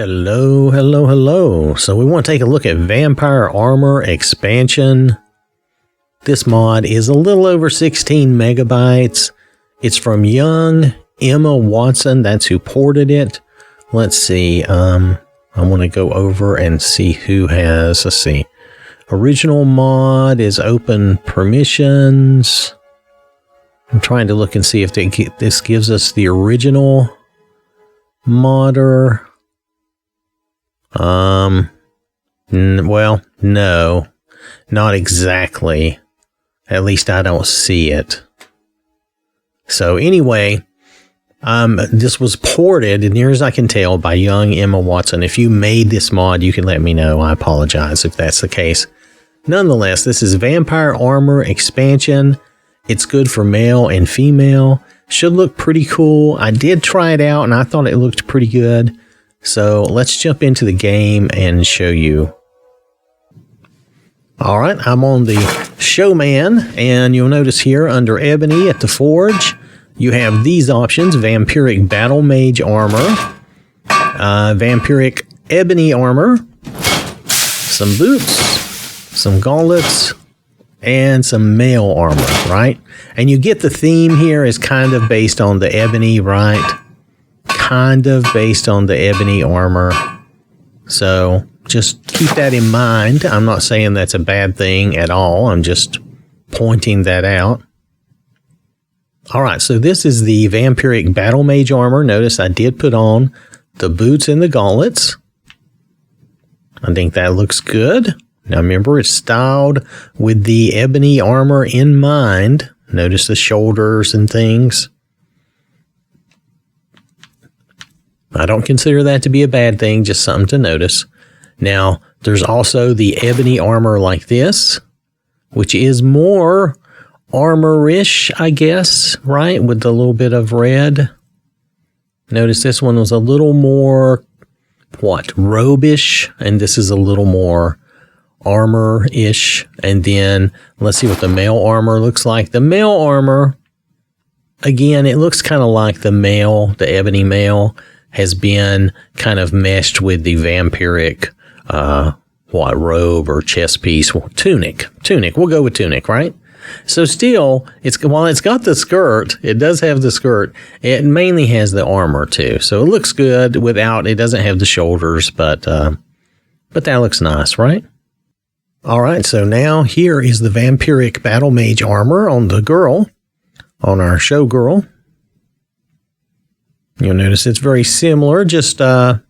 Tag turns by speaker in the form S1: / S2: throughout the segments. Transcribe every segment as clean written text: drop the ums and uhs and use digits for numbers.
S1: Hello, hello, hello. So we want to take a look at Vampire Armor Expansion. This mod is a little over 16 megabytes. It's from young Emma Watson. That's who ported it. Let's see. I want to go over and see who has, let's see. Original mod is open permissions. I'm trying to look and see if this gives us the original modder. Well, no, not exactly. At least I don't see it. So anyway, this was ported, as near as I can tell, by young Emma Watson. If you made this mod, you can let me know. I apologize if that's the case. Nonetheless, this is Vampire Armor Expansion. It's good for male and female. Should look pretty cool. I did try it out, and I thought it looked pretty good. So let's jump into the game and show you. All right, I'm on the Showman, and you'll notice here under Ebony at the Forge, you have these options: Vampiric Battle Mage Armor, Vampiric Ebony Armor, some boots, some gauntlets, and some mail armor, right? And you get the theme here is kind of based on the Ebony, right? Kind of based on the Ebony armor. So just keep that in mind. I'm not saying that's a bad thing at all. I'm just pointing that out. All right, so this is the Vampiric Battle Mage armor. Notice I did put on the boots and the gauntlets. I think that looks good. Now remember, it's styled with the Ebony armor in mind. Notice the shoulders and things. I don't consider that to be a bad thing, just something to notice. Now, there's also the Ebony armor like this, which is more armor-ish, I guess, right? With the little bit of red. Notice this one was a little more, robe-ish, and this is a little more armor-ish. And then, let's see what the male armor looks like. The male armor, again, it looks kind of like the Ebony male, has been kind of meshed with the vampiric, robe or chest piece, tunic. We'll go with tunic, right? So still, while it's got the skirt, it does have the skirt. It mainly has the armor too, so it looks good without. It doesn't have the shoulders, but that looks nice, right? All right, so now here is the Vampiric Battle Mage armor on the girl, on our show girl. You'll notice it's very similar, just got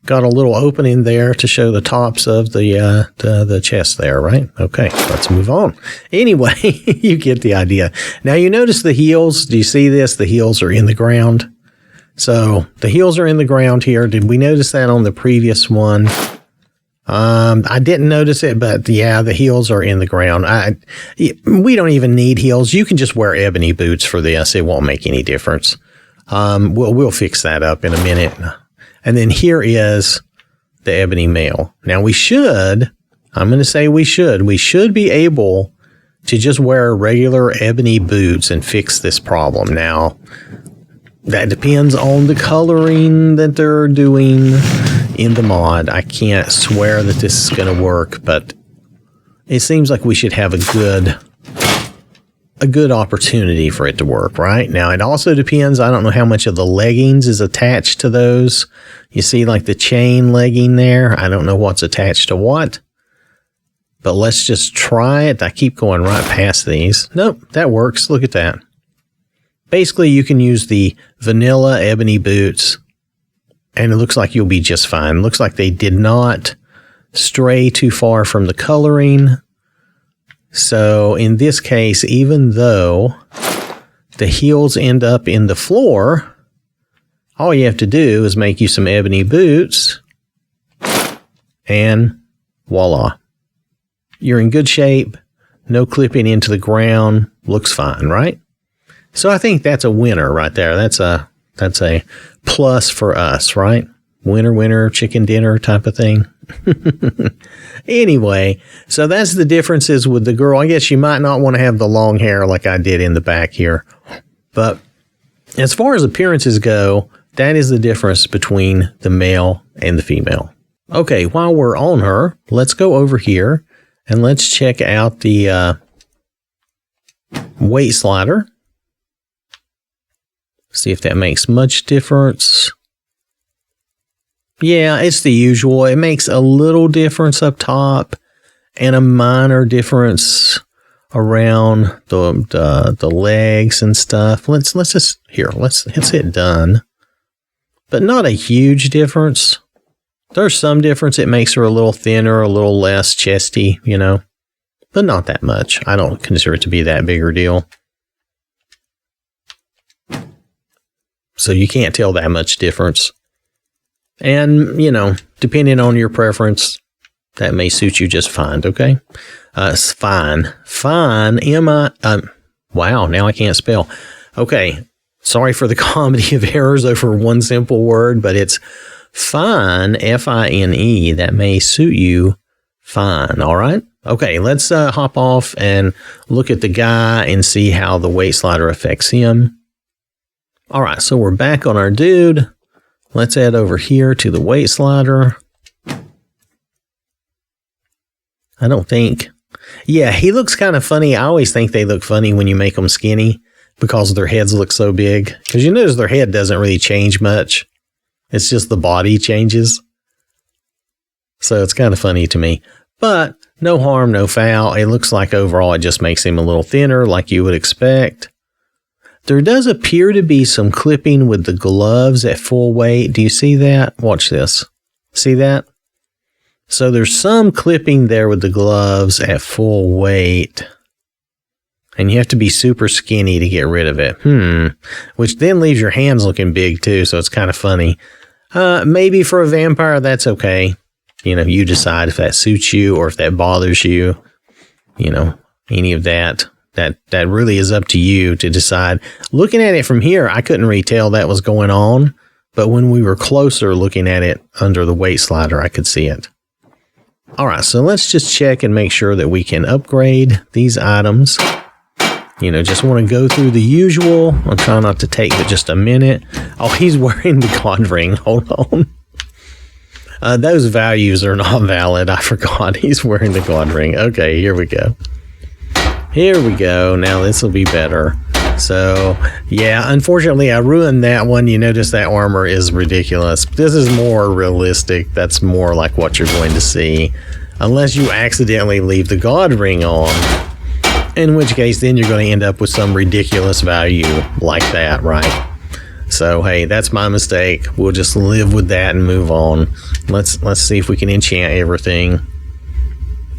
S1: a little opening there to show the tops of the chest there, right? Okay, let's move on. Anyway, you get the idea. Now you notice the heels. Do you see this? The heels are in the ground. So the heels are in the ground here. Did we notice that on the previous one? I didn't notice it, but yeah, the heels are in the ground. We don't even need heels. You can just wear ebony boots for this. It won't make any difference. We'll fix that up in a minute. And then here is the Ebony male. Now we should be able to just wear regular ebony boots and fix this problem. Now that depends on the coloring that they're doing in the mod. I can't swear that this is going to work, but it seems like we should have a good opportunity for it to work, right? Now, it also depends. I don't know how much of the leggings is attached to those. You see like the chain legging there. I don't know what's attached to what, but let's just try it. I keep going right past these. Nope, that works. Look at that. Basically, you can use the vanilla ebony boots and it looks like you'll be just fine. Looks like they did not stray too far from the coloring. So in this case, even though the heels end up in the floor, all you have to do is make you some ebony boots and voila. You're in good shape. No clipping into the ground. Looks fine, right? So I think that's a winner right there. That's a plus for us, right? Winner, chicken dinner type of thing. Anyway, so that's the differences with the girl. I guess you might not want to have the long hair like I did in the back here. But as far as appearances go, that is the difference between the male and the female. Okay, while we're on her, let's go over here and let's check out the weight slider. See if that makes much difference. Yeah, it's the usual. It makes a little difference up top and a minor difference around the legs and stuff. Let's just hit done. But not a huge difference. There's some difference. It makes her a little thinner, a little less chesty, you know, but not that much. I don't consider it to be that big a deal. So you can't tell that much difference. And, you know, depending on your preference, that may suit you just fine, okay? Fine. Fine, wow, now I can't spell. Okay, sorry for the comedy of errors over one simple word, but it's fine, F-I-N-E. That may suit you fine, all right? Okay, let's hop off and look at the guy and see how the weight slider affects him. All right, so we're back on our dude. Let's head over here to the weight slider. I don't think. Yeah, he looks kind of funny. I always think they look funny when you make them skinny because their heads look so big. Because you notice their head doesn't really change much. It's just the body changes. So it's kind of funny to me. But no harm, no foul. It looks like overall it just makes him a little thinner like you would expect. There does appear to be some clipping with the gloves at full weight. Do you see that? Watch this. See that? So there's some clipping there with the gloves at full weight. And you have to be super skinny to get rid of it. Which then leaves your hands looking big too, so it's kind of funny. Maybe for a vampire, that's okay. You know, you decide if that suits you or if that bothers you. You know, any of that. That really is up to you to decide. Looking at it from here, I couldn't really tell that was going on. But when we were closer looking at it under the weight slider, I could see it. All right, so let's just check and make sure that we can upgrade these items. You know, just want to go through the usual. I'll try not to take but just a minute. Oh, he's wearing the God ring. Hold on. Those values are not valid. I forgot. He's wearing the God ring. Okay, here we go. Here we go. Now this will be better. So, yeah, unfortunately, I ruined that one. You notice that armor is ridiculous. This is more realistic. That's more like what you're going to see. Unless you accidentally leave the God ring on. In which case, then you're going to end up with some ridiculous value like that, right? So, hey, that's my mistake. We'll just live with that and move on. Let's see if we can enchant everything.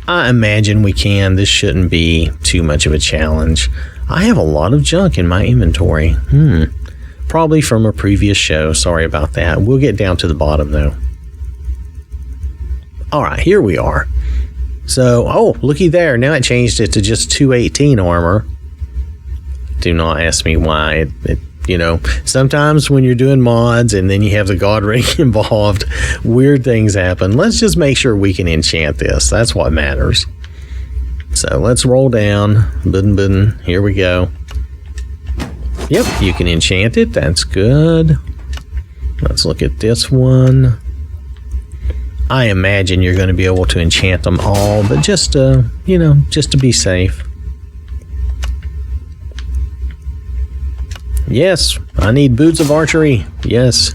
S1: I imagine we can. This shouldn't be too much of a challenge. I have a lot of junk in my inventory. Probably from a previous show. Sorry about that. We'll get down to the bottom, though. All right, here we are. So, oh, looky there. Now it changed it to just 218 armor. Do not ask me why. You know, sometimes when you're doing mods and then you have the God ring involved, weird things happen. Let's just make sure we can enchant this. That's what matters. So let's roll down. Here we go. Yep, you can enchant it. That's good. Let's look at this one. I imagine you're going to be able to enchant them all, but just you know, just to be safe. Yes, I need boots of archery. Yes.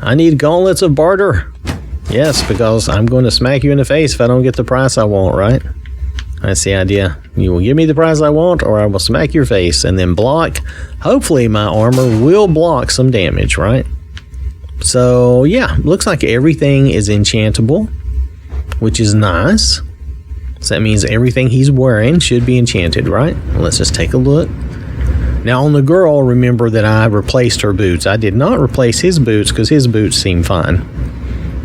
S1: I need gauntlets of barter. Yes, because I'm going to smack you in the face if I don't get the price I want, right? That's the idea. You will give me the price I want, or I will smack your face and then block. Hopefully my armor will block some damage, right? So, yeah, looks like everything is enchantable, which is nice. So that means everything he's wearing should be enchanted, right? Let's just take a look. Now, on the girl, remember that I replaced her boots. I did not replace his boots because his boots seem fine.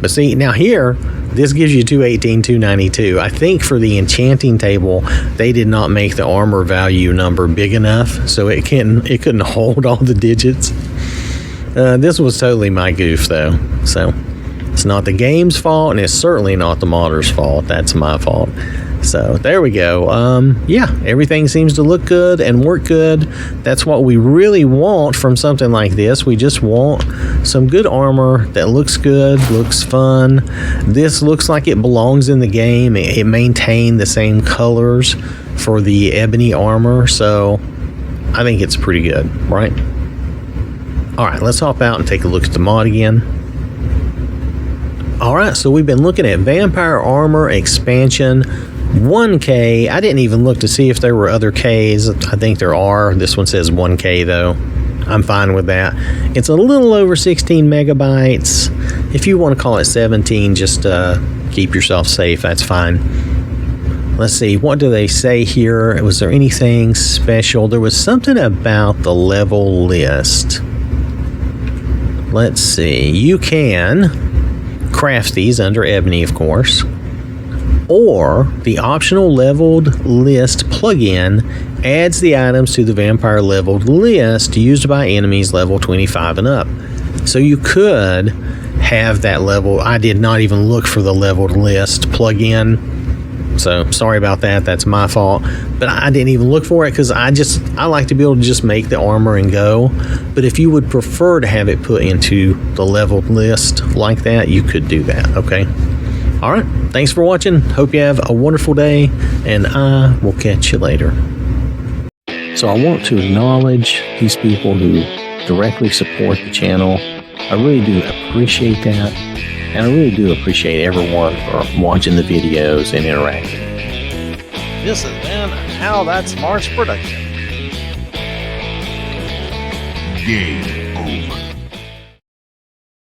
S1: But see, now here, this gives you 218, 292. I think for the enchanting table, they did not make the armor value number big enough, so it couldn't hold all the digits. This was totally my goof, though. So it's not the game's fault, and it's certainly not the modder's fault. That's my fault. So there we go. Yeah, everything seems to look good and work good. That's what we really want from something like this. We just want some good armor that looks good, looks fun. This looks like it belongs in the game. It maintained the same colors for the ebony armor, so I think it's pretty good, right? All right, let's hop out and take a look at the mod again. All right, so we've been looking at Vampire Armor Expansion 1K. I didn't even look to see if there were other Ks. I think there are. This one says 1K though. I'm fine with that. It's a little over 16 megabytes. If you want to call it 17, just keep yourself safe. That's fine. Let's see. What do they say here? Was there anything special? There was something about the level list. Let's see. You can craft these under Ebony, of course. Or the optional leveled list plugin adds the items to the vampire leveled list used by enemies level 25 and up. So you could have that level. I did not even look for the leveled list plugin, so sorry about that. That's my fault. But I didn't even look for it because I like to be able to just make the armor and go. But if you would prefer to have it put into the leveled list like that, you could do that. Okay. All right, thanks for watching. Hope you have a wonderful day, and I will catch you later. So I want to acknowledge these people who directly support the channel. I really do appreciate that, and I really do appreciate everyone for watching the videos and interacting. This has been an OwwThatSmarts production.
S2: Game.